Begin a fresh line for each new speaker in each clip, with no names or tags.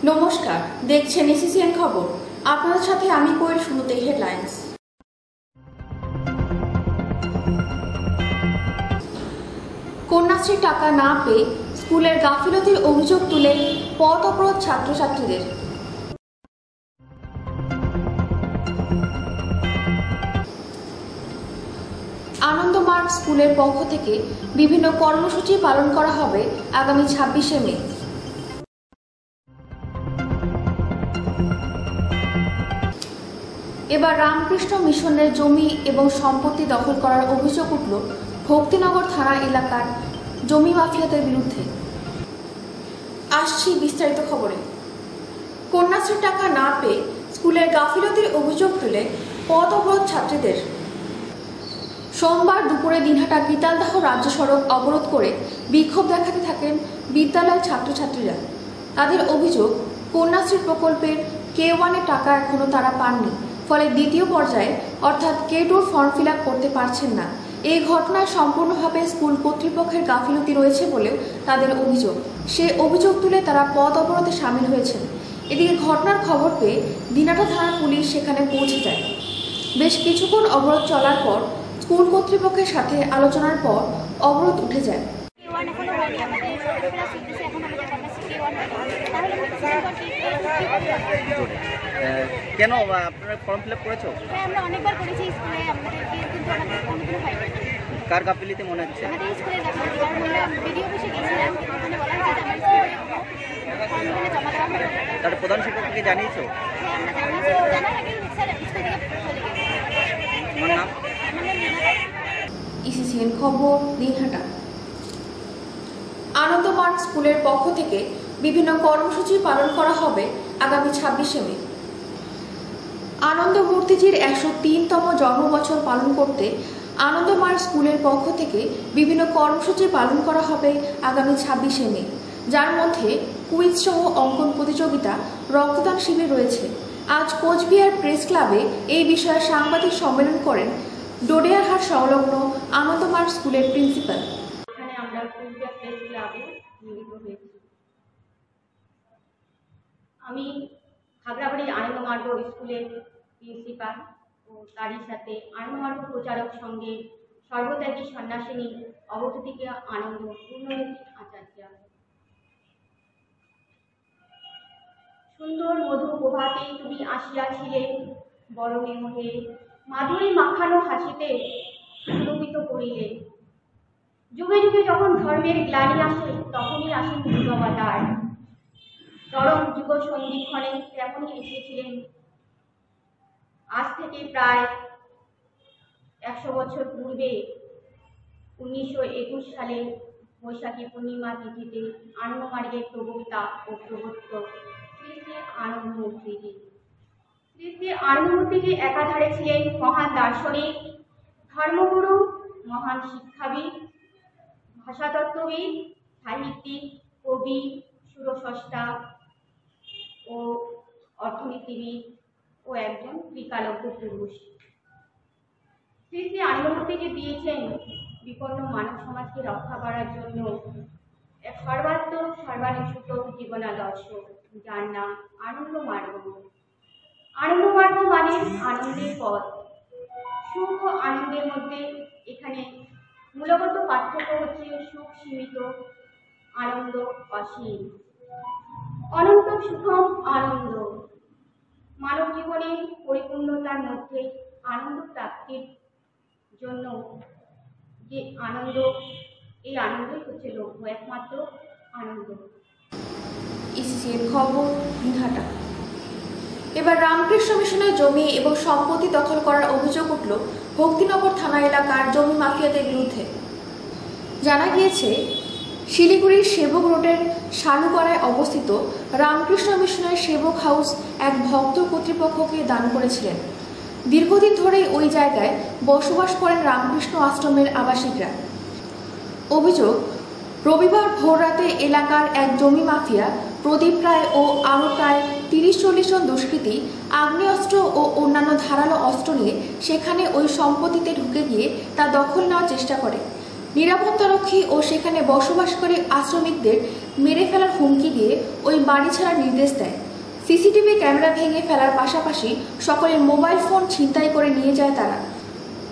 নমস্কার, দেখছেন এসিসিএন খবর। আপনাদের সাথে আমি কোয়েল। শুরুতেই হেডলাইন্স। কন্যাশ্রীর টাকা না পেয়ে স্কুলের গাফিলতির অভিযোগ তুলে পথ অবরোধ ছাত্রছাত্রীদের। আনন্দমার্গ স্কুলের পক্ষ থেকে বিভিন্ন কর্মসূচি পালন করা হবে আগামী 26শে মে। এবার রামকৃষ্ণ মিশনের জমি এবং সম্পত্তি দখল করার অভিযোগ উঠল ভক্তিনগর থানা এলাকার জমি মাফিয়াদের বিরুদ্ধে। আসছি বিস্তারিত খবরে। কন্যাশ্রীর টাকা না পেয়ে স্কুলের গাফিলতির অভিযোগ তুলে পথ অবরোধ ছাত্রীদের। সোমবার দুপুরে দিনহাটা গীতালদাহ রাজ্য সড়ক অবরোধ করে বিক্ষোভ দেখাতে থাকেন বিদ্যালয়ের ছাত্রছাত্রীরা। তাদের অভিযোগ, কন্যাশ্রী প্রকল্পের K1-এর টাকা এখনও তারা পাননি, ফলে দ্বিতীয় পর্যায়ে অর্থাৎ K2 ফর্ম ফিল আপ করতে পারছেন না। এই ঘটনায় সম্পূর্ণভাবে স্কুল কর্তৃপক্ষের গাফিলতি রয়েছে বলেও তাদের অভিযোগ। সে অভিযোগ তুলে তারা পথ অবরোধে সামিল হয়েছেন। এদিকে ঘটনার খবর পেয়ে দিনহাটা থানার পুলিশ সেখানে পৌঁছে যায়। বেশ কিছুক্ষণ অবরোধ চলার পর স্কুল কর্তৃপক্ষের সাথে আলোচনার পর অবরোধ উঠে যায়।
কেন আপনারা ফর্ম ফিল আপ করেছো?
হ্যাঁ, আমরা অনেকবার করেছি স্কুলে, আমাদেরকে কিন্তু আমাদের কোনোদিনও হয়নি।
কার গাফিলতি মনে হচ্ছে?
আমাদের স্কুলে গাফিলতি, কারণ আমরা ভিডিও অফিসে গেছিলাম, ওখানে বলা হয়েছে যে আমার স্কুলে ফর্ম এখানে জমা দেওয়া হবে।
তার প্রধান শিক্ষককে জানিয়েছো?
হ্যাঁ, আমরা জানিয়েছি। জানার আগে স্যার স্কুল থেকে চলে গেছে।
আমার নাম
এসিসিএন খবর, দিনহাটা। আনন্দমার্গ স্কুলের পক্ষ থেকে বিভিন্ন কর্মসূচি পালন করা হবে আগামী 26শে মে। আনন্দ মূর্তিজির 103তম জন্মবছর পালন করতে আনন্দমার্গ স্কুলের পক্ষ থেকে বিভিন্ন কর্মসূচি পালন করা হবে আগামী 26শে মে, যার মধ্যে কুইজ সহ অঙ্কন প্রতিযোগিতা, রক্তদান শিবির রয়েছে। আজ কোচবিহার প্রেস ক্লাবে এই বিষয়ে সাংবাদিক সম্মেলন করেন ডোডিয়ারহাট সংলগ্ন আনন্দমার্গ স্কুলের প্রিন্সিপাল।
এখানে আমরা কোচবিহার প্রেস ক্লাবে মিলিত হয়েছি। আমি খাগড়াবাড়ি আনন্দমার্গ স্কুলের প্রিন্সিপাল ও তারই সাথে আনন্দমার্গ প্রচারক সঙ্গে সর্বত্যাগী সন্ন্যাসিনী অবধূতিকে আনন্দ পূর্ণমতি আচার্য। সুন্দর মধু প্রভাতে তুমি আসিয়াছিলে বরণে মোহে, মাধুরী মাখানো হাসিতে সুরভিত করিলে। যুগে যুগে যখন ধর্মের গ্লানি আসে, তখনই আসেন যুগাবতার। চরম যুগ সন্ধিক্ষণে তেমনই এসেছিলেন। আজ থেকে প্রায় 100 বছর পূর্বে 1921 সালে বৈশাখী পূর্ণিমা তিথিতে আনন্দমার্গের প্রবক্তা ও প্রবর্তক শ্রী শ্রী আনন্দমূর্তিজি। শ্রী শ্রী আনন্দমূর্তিজি একাধারে ছিলেন মহান দার্শনিক, ধর্মগুরু, মহান শিক্ষাবিদ, ভাষাতত্ত্ববিদ, সাহিত্যিক, কবি, সুরস্রষ্টা ও অর্থনীতিবিদ ও একজন ত্রিকালজ্ঞ পুরুষ। শ্রী শ্রী আনন্দমূর্তিজি দিয়েছেন বিপন্ন মানব সমাজকে রক্ষা করার জন্য এক সর্বাত্মক সর্বানুসূত জীবনাদর্শ, যার নাম আনন্দমার্গ। আনন্দমার্গ মানে আনন্দের পথ। সুখ ও আনন্দের মধ্যে এখানে মূলগত পার্থক্য হচ্ছে সুখ সীমিত, আনন্দ অসীম। অনন্ত সুখম আনন্দ। মানব জীবনে পরিপূর্ণতার মধ্যে আনন্দ প্রাপ্তির জন্য যে আনন্দ, এই আনন্দই হচ্ছে লক্ষ্য, একমাত্র আনন্দ।
এসিসিএন খবর, দিনহাটা। এবার রামকৃষ্ণ মিশনের জমি এবং সম্পত্তি দখল করার অভিযোগ উঠল ভক্তিনগর থানা এলাকার জমি মাফিয়াদের বিরুদ্ধে। জানা গিয়েছে, শিলিগুড়ির সেবক রোডের শালুপাড়ায় অবস্থিত রামকৃষ্ণ মিশনের সেবক হাউস এক ভক্ত কর্তৃপক্ষকে দান করেছিলেন। দীর্ঘদিন ধরেই ওই জায়গায় বসবাস করেন রামকৃষ্ণ আশ্রমের আবাসিকরা। অভিযোগ, রবিবার ভোররাতে এলাকার এক জমি মাফিয়া প্রদীপ রায় ও আরও প্রায় 30-40 জন দুষ্কৃতী আগ্নেয়াস্ত্র ও অন্যান্য ধারালো অস্ত্র নিয়ে সেখানে ওই সম্পত্তিতে ঢুকে গিয়ে তা দখল নেওয়ার চেষ্টা করে। নিরাপত্তারক্ষী ও সেখানে বসবাসকারী আশ্রমিকদের মেরে ফেলার হুমকি দিয়ে ওই বাড়ি ছাড়ার নির্দেশ দেয়। সিসিটিভি ক্যামেরা ভেঙে ফেলার পাশাপাশি সকলের মোবাইল ফোন ছিনতাই করে নিয়ে যায় তারা।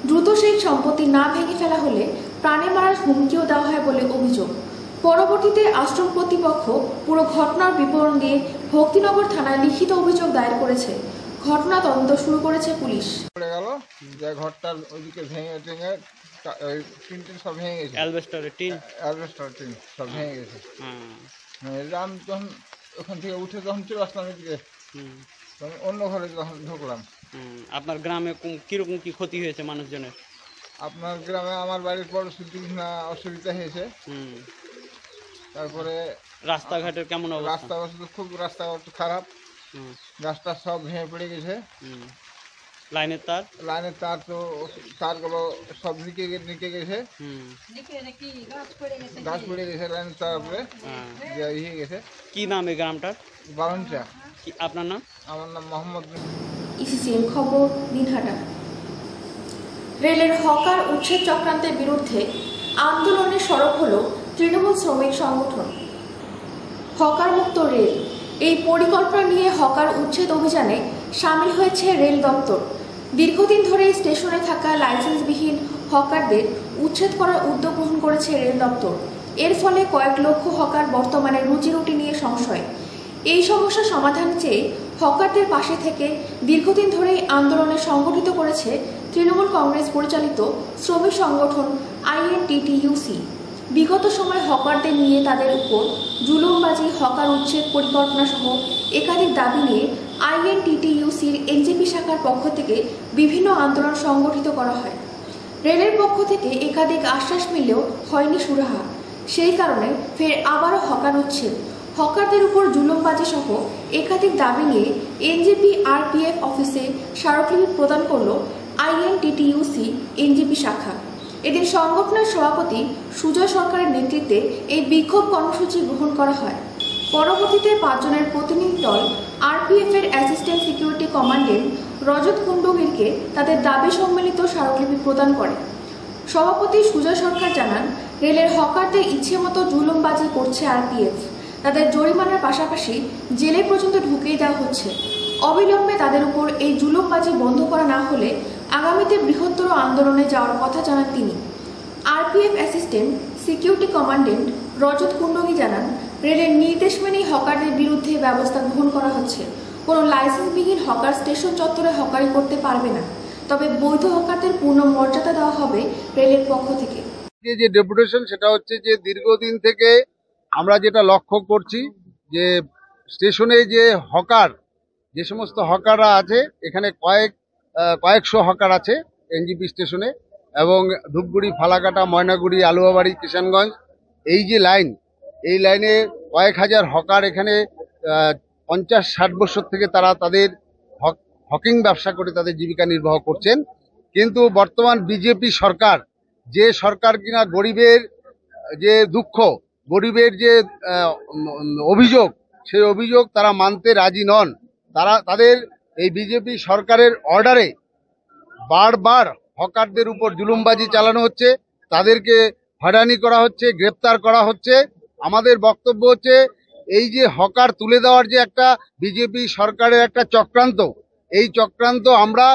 দ্রুত সেই সম্পত্তি না ভেঙে ফেলা হলে প্রাণে মারার হুমকিও দেওয়া হয় বলে অভিযোগ। পরবর্তীতে আশ্রম কর্তৃপক্ষ পুরো ঘটনার বিবরণ দিয়ে ভক্তিনগর থানায় লিখিত অভিযোগ দায়ের করেছে। ঘটনা তদন্ত শুরু করেছে পুলিশ।
পড়ে গেল যে ঘরটার ওইদিকে ভেঙে টেঙে টিন সব ভেঙে গেছে,
অ্যালবেস্টারের টিন
সব ভেঙে গেছে। আমি যখন ওখান থেকে উঠে যখন চলে আসলাম এদিকে, আমি অন্য ঘরে যখন ঢুকলাম।
আপনার গ্রামে কিরকম কি ক্ষতি হয়েছে মানুষজনের?
আপনার গ্রামে আমার বাড়ির পরিস্থিতি অসুবিধা হয়েছে। তারপরে
রাস্তাঘাটের কেমন অবস্থা?
রাস্তাঘাট খুব রাস্তাঘাট খারাপ, রাস্তা সব ভেঙে পড়ে গেছে।
লাইনের তার
তো তারগুলো সব নিকে গেছে, গাছ পড়ে গেছে লাইনের তার উপরে ইয়ে গেছে।
কি নাম এই গ্রামটার?
বারঞ্চা।
আপনার নাম?
আমার নাম মোহাম্মদ।
ইসিসিএন খবর, দিনহাটা। রেলের হকার উচ্ছেদ চক্রান্তের বিরুদ্ধে আন্দোলনে সরব হল তৃণমূল শ্রমিক সংগঠন। হকার মুক্ত রেল, এই পরিকল্পনা নিয়ে হকার উচ্ছেদ অভিযানে সামিল হয়েছে রেল দপ্তর। দীর্ঘদিন ধরে স্টেশনে থাকা লাইসেন্সবিহীন হকারদের উচ্ছেদ করার উদ্যোগ গ্রহণ করেছে রেল দপ্তর। এর ফলে কয়েক লক্ষ হকার বর্তমানে রুজিরুটি নিয়ে সংশয়। এই সমস্যা সমাধান চেয়ে হকারদের পাশে থেকে দীর্ঘদিন ধরেই আন্দোলনে সংগঠিত করেছে তৃণমূল কংগ্রেস পরিচালিত শ্রমিক সংগঠন INTTUC। বিগত সময় হকারদের নিয়ে তাদের উপর জুলুমবাজি, হকার উচ্ছেদ পরিকল্পনা সহ একাধিক দাবি নিয়ে INTTUCর NJP শাখার পক্ষ থেকে বিভিন্ন আন্দোলন সংগঠিত করা হয়। রেলের পক্ষ থেকে একাধিক আশ্বাস মিললেও হয়নি সুরাহা। সেই কারণে ফের আবারও হকার উচ্ছেদ, হকারদের উপর জুলুমবাজি সহ একাধিক দাবি নিয়ে NJP RPF অফিসে স্মারকলিপি প্রদান করল INTTUC NJP শাখা। এদিন সংগঠনের সভাপতি সুজয় সরকারের নেতৃত্বে এই বিক্ষোভ কর্মসূচি গ্রহণ করা হয়। পরবর্তীতে 5 জনের প্রতিনিধি দল RPF এর অ্যাসিস্ট্যান্ট সিকিউরিটি কমান্ডেন্ট রজত কুণ্ডগিরকে তাদের দাবি সম্মিলিত স্মারকলিপি প্রদান করে। সভাপতি সুজয় সরকার জানান, রেলের হকারদের ইচ্ছে মতো জুলুমবাজি করছে RPF। তাদের জরিমানার পাশাপাশি জেলে পর্যন্ত ঢুকিয়ে দেওয়া হচ্ছে। অবিলম্বে তাদের উপর এই জুলুমবাজি বন্ধ করা না হলে আগামীতে বৃহত্তর আন্দোলনে যাওয়ার কথা জানান তিনি। RPF অ্যাসিস্ট্যান্ট সিকিউরিটি কমান্ডেন্ট রজত কুণ্ডগি জানান, রেলের নির্দেশ মেনেই হকারদের বিরুদ্ধে ব্যবস্থা গ্রহণ করা হচ্ছে। কোনো লাইসেন্সবিহীন হকার স্টেশন চত্বরে হকারি করতে পারবে না, তবে বৈধ হকারদের পূর্ণ মর্যাদা দেওয়া হবে রেলের পক্ষ থেকে।
যে ডেপুটেশন সেটা হচ্ছে যে দীর্ঘদিন থেকে আমরা যেটা লক্ষ্য করছি যে স্টেশনে যে হকার, যে সমস্ত হকাররা আছে, এখানে কয়েকশো হকার আছে NJP স্টেশনে, এবং ধূপগুড়ি, ফালাকাটা, ময়নাগুড়ি, আলুয়াবাড়ি, কিষানগঞ্জ, এই যে লাইন, এই লাইনে কয়েক হাজার হকার এখানে 50-60 বছর থেকে তারা তাদের হকিং ব্যবসা করে তাদের জীবিকা নির্বাহ করছেন। কিন্তু বর্তমান বিজেপি সরকার, যে সরকার কিনা গরিবের যে দুঃখ, গরিবের যে অভিযোগ, সেই অভিযোগ তারা মানতে রাজি নন। তাদের এই বিজেপি সরকারের অর্ডারে বারবার হকারদের উপর জুলুমবাজি চালানো হচ্ছে, তাদেরকে হয়রানি করা হচ্ছে, গ্রেপ্তার করা হচ্ছে। আমাদের বক্তব্য হচ্ছে, এই যে হকার তুলে দেওয়ার যে একটা বিজেপি সরকারের একটা চক্রান্ত, এই চক্রান্ত আমরা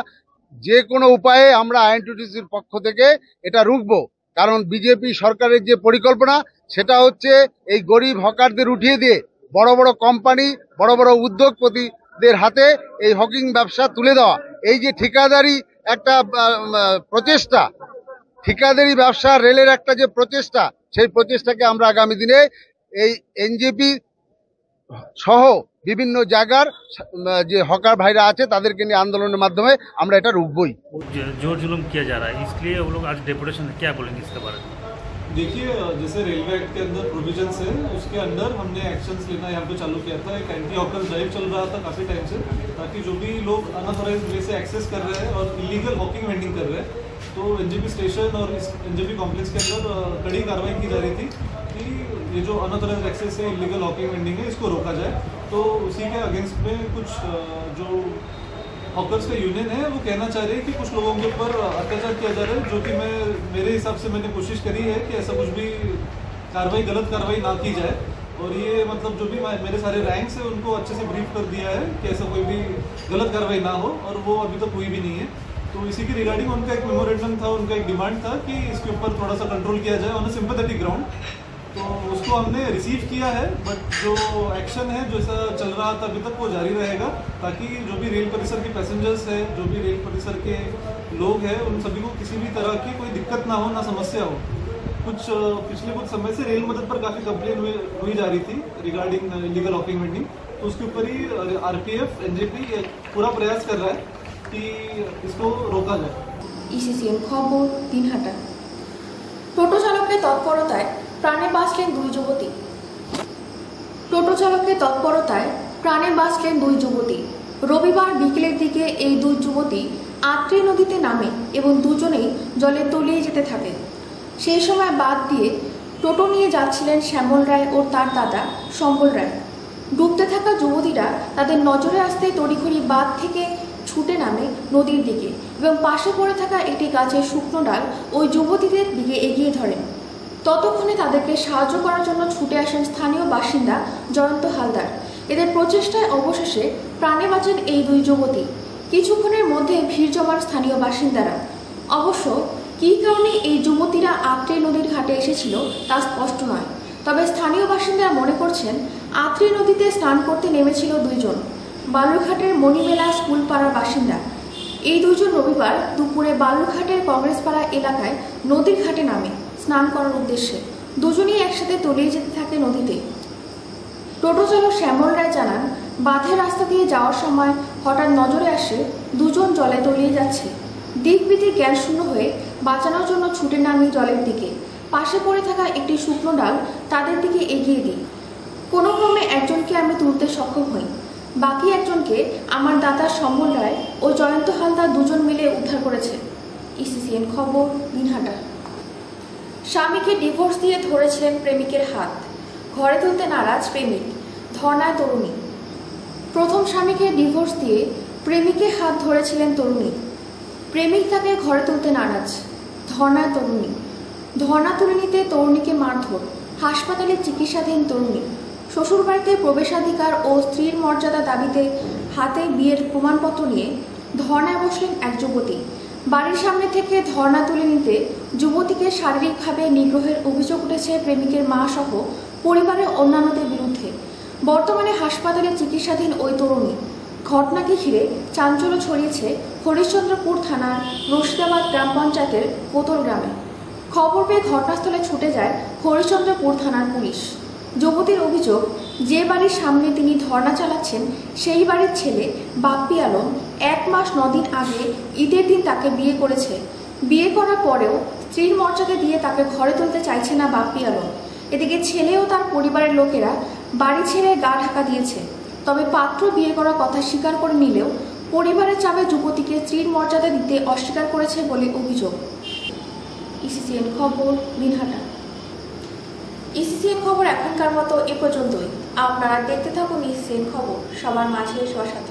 যে কোনো উপায়ে আমরা INTTUCর পক্ষ থেকে এটা রুখবো। কারণ বিজেপি সরকারের যে পরিকল্পনা, সেটা হচ্ছে এই গরিব হকারদের উঠিয়ে দিয়ে বড় বড় কোম্পানি, বড় বড় উদ্যোগপতিদের হাতে এই হকিং ব্যবসা তুলে দেওয়া। এই যে ঠিকাদারি একটা প্রচেষ্টা, ঠিকাদারি ব্যবসা রেলের একটা যে প্রচেষ্টা, সেই প্রচেষ্টাকে আমরা আগামী দিনে এই NJP সহ বিভিন্ন জায়গার যে হকার ভাইরা আছে তাদেরকে নিয়ে আন্দোলনের মাধ্যমে আমরা এটা রুখবই।
जोर जुलूम किया जा रहा है, इसलिए वो लोग आज डेपुटेशन क्या बोलेंगे इसके बारे में?
देखिए, जैसे रेलवे एक्ट के अंदर प्रोविजंस है, उसके अंदर हमने एक्शंस लेना यहाँ पे चालू किया था। एक एंटी हॉकर ड्राइव चल रहा था काफ़ी टाइम से, ताकि जो भी लोग अनऑथराइज्ड वे से एक्सेस कर रहे हैं और इलीगल हॉकिंग वेंडिंग कर रहे हैं, तो NJP स्टेशन और इस NJP कॉम्प्लेक्स के अंदर कड़ी कार्रवाई की जा रही थी कि ये जो अनऑथराइज्ड एक्सेस है, इलीगल हॉकिंग वेंडिंग है, इसको रोका जाए। तो उसी के अगेंस्ट में कुछ जो हॉकर्स का यूनियन है वो कहना चाह रहे हैं कि कुछ लोगों के ऊपर अत्याचार किया जा रहा है, जो कि मेरे हिसाब से मैंने कोशिश करी है कि ऐसा कुछ भी गलत कार्रवाई ना की जाए। और ये मतलब जो भी मेरे सारे रैंक्स हैं उनको अच्छे से ब्रीफ कर दिया है कि ऐसा कोई भी गलत कार्रवाई ना हो, और वो अभी तक हुई भी नहीं है। तो इसी के रिगार्डिंग उनका एक मेमोरेंडम था, उनका एक डिमांड था कि इसके ऊपर थोड़ा सा कंट्रोल किया जाए ऑन अ सिंपैथेटिक ग्राउंड। तो उसको हमने रिसीव किया है, बट जो एक्शन है जैसा चल रहा था अभी तक वो जारी रहेगा, ताकि जो भी रेल परिसर के पैसेंजर्स हैं, जो भी रेल परिसर के लोग हैं, उन सभी को किसी भी तरह की कोई दिक्कत ना हो, ना समस्या हो। पिछले कुछ समय से रेल मदद पर काफ़ी कंप्लेन हुई जा रही थी रिगार्डिंग इलीगल हॉकिंग वेंडिंग, तो उसके ऊपर ही आरपीएफ एनजेपी पूरा प्रयास कर रहा है कि इसको रोका जाए।
ইসিসিএন খবর দিনহাটা। টোটো চালকের তৎপরতায় প্রাণে বাঁচলেন দুই যুবতী। টোটো চালকের তৎপরতায় প্রাণে বাঁচলেন দুই যুবতী। রবিবার বিকেলের দিকে এই দুই যুবতী আত্রে নদীতে নামে এবং দুজনেই জলে তলিয়ে যেতে থাকে। সেই সময় বাদ দিয়ে টোটো নিয়ে যাচ্ছিলেন শ্যামল রায় ও তার দাদা সম্বল রায়। ডুবতে থাকা যুবতীরা তাদের নজরে আসতেই তড়িঘড়ি বাঁধ থেকে ছুটে নামে নদীর দিকে এবং পাশে পড়ে থাকা একটি গাছের শুকনো ডাল ওই যুবতীদের দিকে এগিয়ে ধরেন। ততক্ষণে তাদেরকে সাহায্য করার জন্য ছুটে আসেন স্থানীয় বাসিন্দা জয়ন্ত হালদার। এদের প্রচেষ্টায় অবশেষে প্রাণে বাঁচেন এই দুই যুবতী। কিছুক্ষণের মধ্যে ভিড় জমান স্থানীয় বাসিন্দারা। অবশ্য কী কারণে এই যুবতীরা আত্রে নদীর ঘাটে এসেছিল তা স্পষ্ট নয়, তবে স্থানীয় বাসিন্দারা মনে করছেন আত্রে নদীতে স্নান করতে নেমেছিল দুইজন বালুরঘাটের মণিমেলা স্কুল পাড়ার বাসিন্দা। এই দুজন রবিবার দুপুরে বালুরঘাটের কংগ্রেসপাড়া এলাকায় নদীর ঘাটে নামে স্নান করার উদ্দেশ্যে। দুজনেই একসাথে তলিয়ে যেতে থাকে নদীতে। টোটো চালক শ্যামল রায় জানান, বাঁধের রাস্তা দিয়ে যাওয়ার সময় হঠাৎ নজরে আসে দুজন জলে তলিয়ে যাচ্ছে। দিকবিদিক জ্ঞানশূন্য হয়ে বাঁচানোর জন্য ছুটে নামি জলের দিকে। পাশে পড়ে থাকা একটি শুকনো ডাল তাদের দিকে এগিয়ে দিই। কোনো ক্রমে একজনকে আমি তুলতে সক্ষম হই, বাকি একজনকে আমার দাদা সম্বল রায় ও জয়ন্ত হালদার দুজন মিলে উদ্ধার করেছে। ইসিসিএন খবর দিনহাটা। স্বামীকে ডিভোর্স দিয়ে ধরেছিলেন প্রেমিকের হাত, ঘরে তুলতে নারাজ প্রেমিক, ধর্নায় তরুণী। প্রথম স্বামীকে ডিভোর্স দিয়ে প্রেমিকের হাত ধরেছিলেন তরুণী। প্রেমিক তাকে ঘরে তুলতে নারাজ, ধর্নায় তরুণী। ধর্না তুলে নিতে তরুণীকে মারধর, হাসপাতালে চিকিৎসাধীন তরুণী। শ্বশুরবাড়িতে প্রবেশাধিকার ও স্ত্রীর মর্যাদা দাবিতে হাতে বিয়ের প্রমাণপত্র নিয়ে ধর্নায় বসলেন এক যুবতী। বাড়ির সামনে থেকে ধর্না তুলে নিতে যুবতীকে শারীরিকভাবে নিগ্রহের অভিযোগ উঠেছে প্রেমিকের মা সহ পরিবারের অন্যান্যদের বিরুদ্ধে। বর্তমানে হাসপাতালে চিকিৎসাধীন ওই তরুণী। ঘটনাকে ঘিরে চাঞ্চল্য ছড়িয়েছে হরিশ্চন্দ্রপুর থানার রশিদাবাদ গ্রাম পঞ্চায়েতের কোতল গ্রামে। খবর পেয়ে ঘটনাস্থলে ছুটে যায় হরিশ্চন্দ্রপুর থানার পুলিশ। যুবতীর অভিযোগ, যে বাড়ির সামনে তিনি ধর্না চালাচ্ছেন সেই বাড়ির ছেলে বাপ্পি আলম 1 মাস 9 দিন আগে ঈদের দিন তাকে বিয়ে করেছে। বিয়ে করার পরেও স্ত্রীর মর্যাদা দিয়ে তাকে ঘরে তুলতে চাইছে না বাপ্পি আলম। এদিকে ছেলে ও তার পরিবারের লোকেরা বাড়ি ছেড়ে গা ঢাকা দিয়েছে। তবে পাত্র বিয়ে করার কথা স্বীকার করে নিলেও পরিবারের চাপে যুবতীকে স্ত্রীর মর্যাদা দিতে অস্বীকার করেছে বলে অভিযোগ। ইসিসিএন খবর দিনহাটা। ইসিসিএন খবর এখনকার মতো এ পর্যন্তই। আপনারা দেখতে থাকুন ইসিসিএন খবর, সবার মাঝে সবার সাথে।